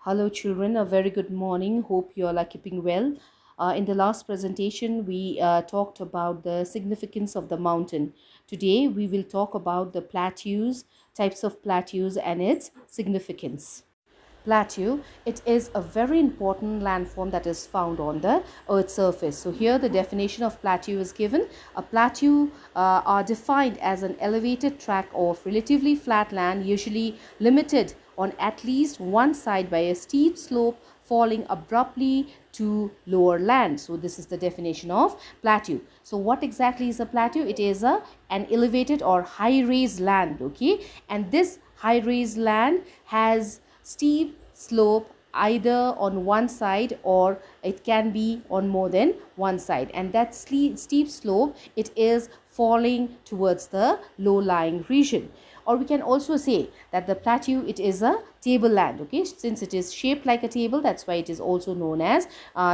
Hello, children. A very good morning. Hope you all are keeping well. In the last presentation, we talked about the significance of the mountain. Today, we will talk about the plateaus, types of plateaus, and its significance. Plateau, it is a very important landform that is found on the earth's surface. So here the definition of plateau is given. A plateau are defined as an elevated tract of relatively flat land, usually limited on at least one side by a steep slope falling abruptly to lower land. So this is the definition of plateau. So what exactly is a plateau? It is an elevated or high raised land, okay, and this high raised land has steep slope either on one side, or it can be on more than one side, and that steep slope, it is falling towards the low lying region. Or we can also say that the plateau, it is a tableland, okay, since it is shaped like a table, that's why it is also known as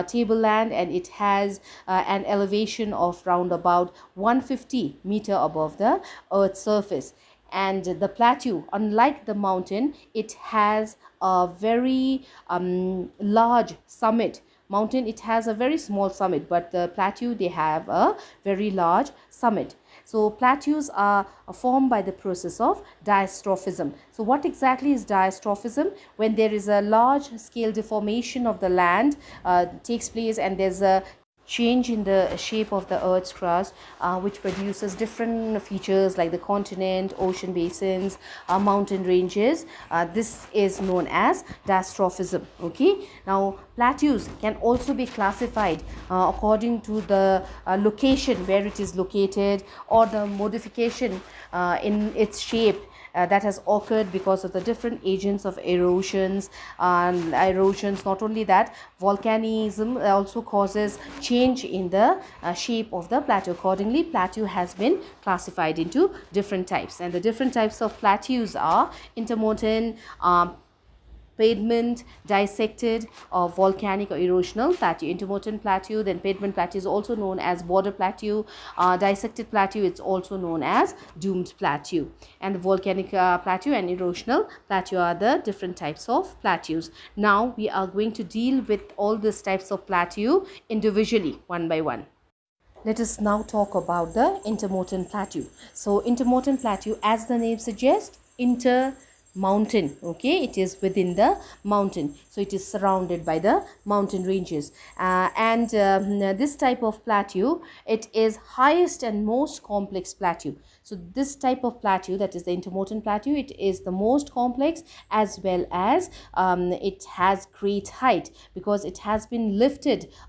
tableland, and it has an elevation of round about 150 meter above the earth's surface. And the plateau, unlike the mountain, it has a very large summit. Mountain, it has a very small summit, but the plateau, they have a very large summit. So plateaus are formed by the process of diastrophism. So what exactly is diastrophism? When there is a large scale deformation of the land takes place, and there's a change in the shape of the earth's crust, which produces different features like the continent, ocean basins, mountain ranges. This is known as diastrophism, okay. Now plateaus can also be classified according to the location where it is located, or the modification in its shape that has occurred because of the different agents of erosions. Not only that, volcanism also causes change in the shape of the plateau. Accordingly, plateau has been classified into different types, and the different types of plateaus are intermountain, pediment, dissected, or volcanic or erosional plateau. Intermountain plateau, then pediment plateau is also known as border plateau. Dissected plateau, it's also known as doomed plateau. And the volcanic plateau and erosional plateau are the different types of plateaus. Now we are going to deal with all these types of plateau individually, one by one. Let us now talk about the intermountain plateau. So intermountain plateau, as the name suggests, mountain, okay, it is within the mountain, so it is surrounded by the mountain ranges, and this type of plateau, it is highest and most complex plateau. So this type of plateau, that is the intermountain plateau, it is the most complex, as well as it has great height, because it has been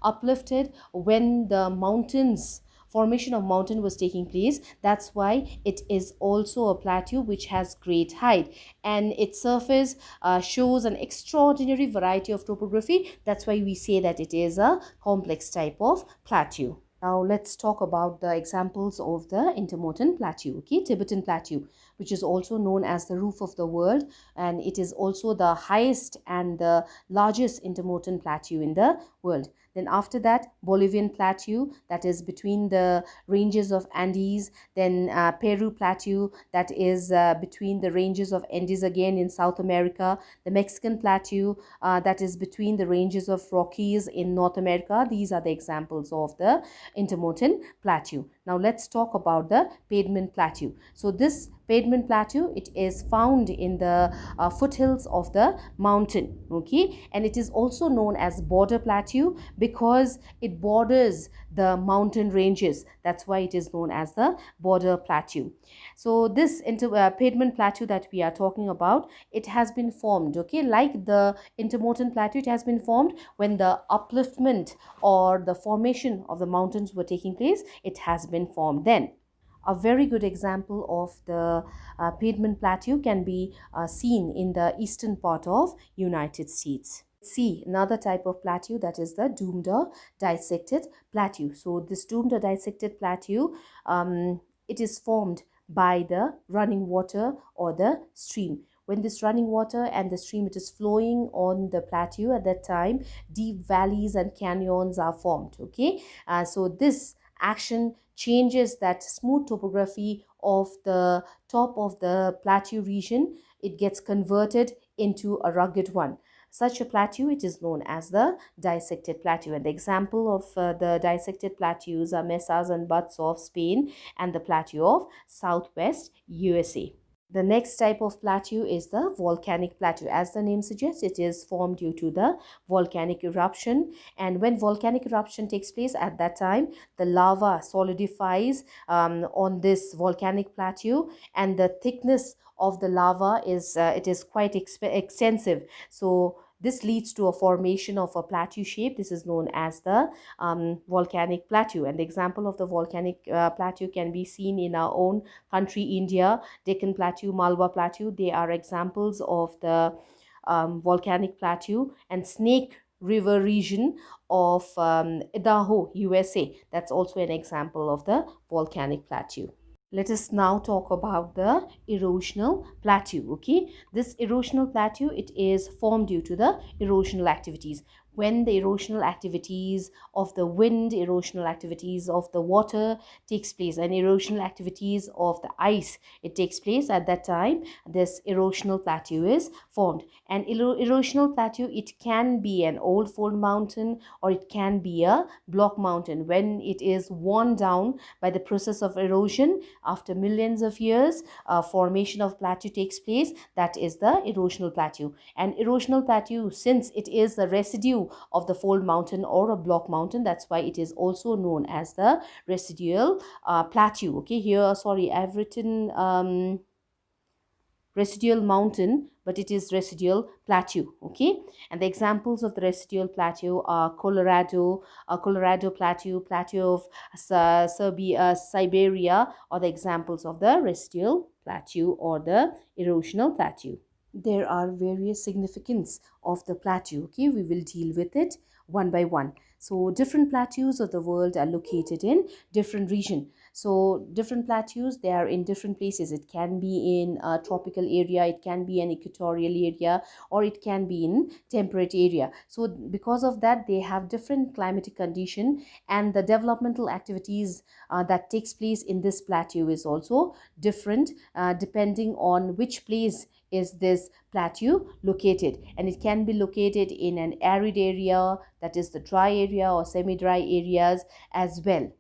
uplifted when the mountains formation of mountain was taking place. That's why it is also a plateau which has great height, and its surface shows an extraordinary variety of topography. That's why we say that it is a complex type of plateau. Now let's talk about the examples of the intermountain plateau. Okay, Tibetan plateau, which is also known as the roof of the world, and it is also the highest and the largest intermountain plateau in the world. Then after that, Bolivian plateau, that is between the ranges of Andes. Then Peru plateau, that is between the ranges of Andes again in South America. The Mexican plateau, that is between the ranges of Rockies in North America. These are the examples of the intermountain plateau. Now let's talk about the pediment plateau. So this pediment plateau, it is found in the foothills of the mountain, okay, and it is also known as border plateau because it borders the mountain ranges. That's why it is known as the border plateau. So this pediment plateau that we are talking about, it has been formed, okay, like the intermountain plateau, it has been formed when the upliftment or the formation of the mountains were taking place. It has been formed then. A very good example of the pediment plateau can be seen in the eastern part of United States. See another type of plateau, that is the doomed or dissected plateau. So this doomed or dissected plateau, it is formed by the running water or the stream. When this running water and the stream, it is flowing on the plateau, at that time deep valleys and canyons are formed, okay. So this action changes that smooth topography of the top of the plateau region. It gets converted into a rugged one. such a plateau, it is known as the dissected plateau. And the example of the dissected plateaus are Mesas and Buttes of Spain and the plateau of Southwest USA. The next type of plateau is the volcanic plateau. As the name suggests, it is formed due to the volcanic eruption. And when volcanic eruption takes place, at that time, the lava solidifies on this volcanic plateau, and the thickness of the lava is it is quite extensive. So this leads to a formation of a plateau shape. This is known as the volcanic plateau. And the example of the volcanic plateau can be seen in our own country, India. Deccan Plateau, Malwa Plateau, they are examples of the volcanic plateau. And Snake River region of Idaho, USA, that's also an example of the volcanic plateau. Let us now talk about the erosional plateau. Okay, this erosional plateau, it is formed due to the erosional activities. When the erosional activities of the wind, erosional activities of the water takes place, and erosional activities of the ice, it takes place, at that time this erosional plateau is formed. And erosional plateau, it can be an old fold mountain or it can be a block mountain. When it is worn down by the process of erosion, after millions of years, formation of plateau takes place. That is the erosional plateau. And erosional plateau, since it is the residue of the fold mountain or a block mountain, that's why it is also known as the residual plateau. Okay, here, sorry, I've written residual mountain, but it is residual plateau. Okay, and the examples of the residual plateau are Colorado Plateau, plateau of Siberia, or the examples of the residual plateau or the erosional plateau. There are various significance of the plateau. Okay, we will deal with it one by one. So different plateaus of the world are located in different region. So different plateaus, they are in different places. It can be in a tropical area, it can be an equatorial area, or it can be in temperate area. So because of that, they have different climatic condition, and the developmental activities that takes place in this plateau is also different depending on which place is this plateau located. And it can be located in an arid area, that is the dry area or semi-dry areas as well.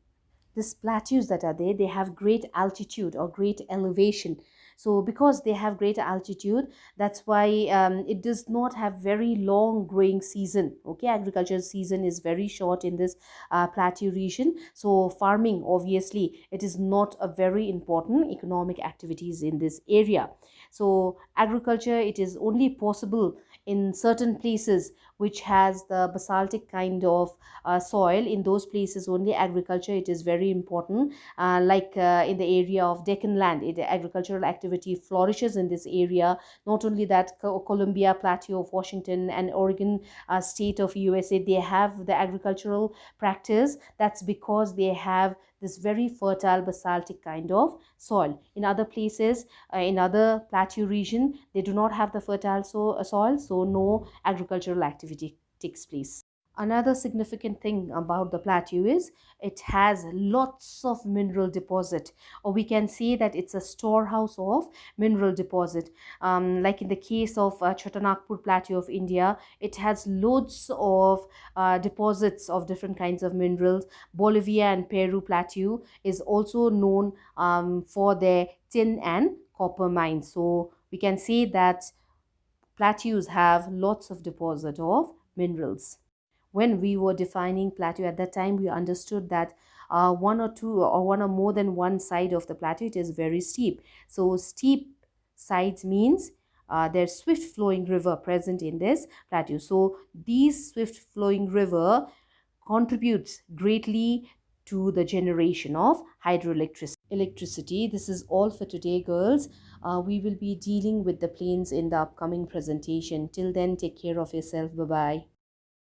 These plateaus that are there, they have great altitude or great elevation. So because they have great altitude, that's why it does not have very long growing season. Okay, agricultural season is very short in this plateau region. So farming, obviously, it is not a very important economic activities in this area. So agriculture, it is only possible in certain places which has the basaltic kind of soil. In those places only agriculture, it is very important. Like in the area of Deccan land, agricultural activity flourishes in this area. Not only that, Columbia Plateau of Washington and Oregon state of USA, they have the agricultural practice. That's because they have this very fertile basaltic kind of soil. In other places, in other plateau region, they do not have the fertile soil, so no agricultural activity takes place. Another significant thing about the plateau is it has lots of mineral deposit, or we can say that it's a storehouse of mineral deposit. Like in the case of Chotanagpur Plateau of India, it has loads of deposits of different kinds of minerals. Bolivia and Peru Plateau is also known for their tin and copper mines. So we can say that plateaus have lots of deposit of minerals. When we were defining plateau at that time, we understood that one or two or one or more than one side of the plateau, it is very steep. So steep sides means there's swift flowing river present in this plateau. So these swift flowing river contributes greatly to the generation of hydroelectricity. This is all for today, girls. We will be dealing with the plains in the upcoming presentation. Till then, take care of yourself. Bye bye.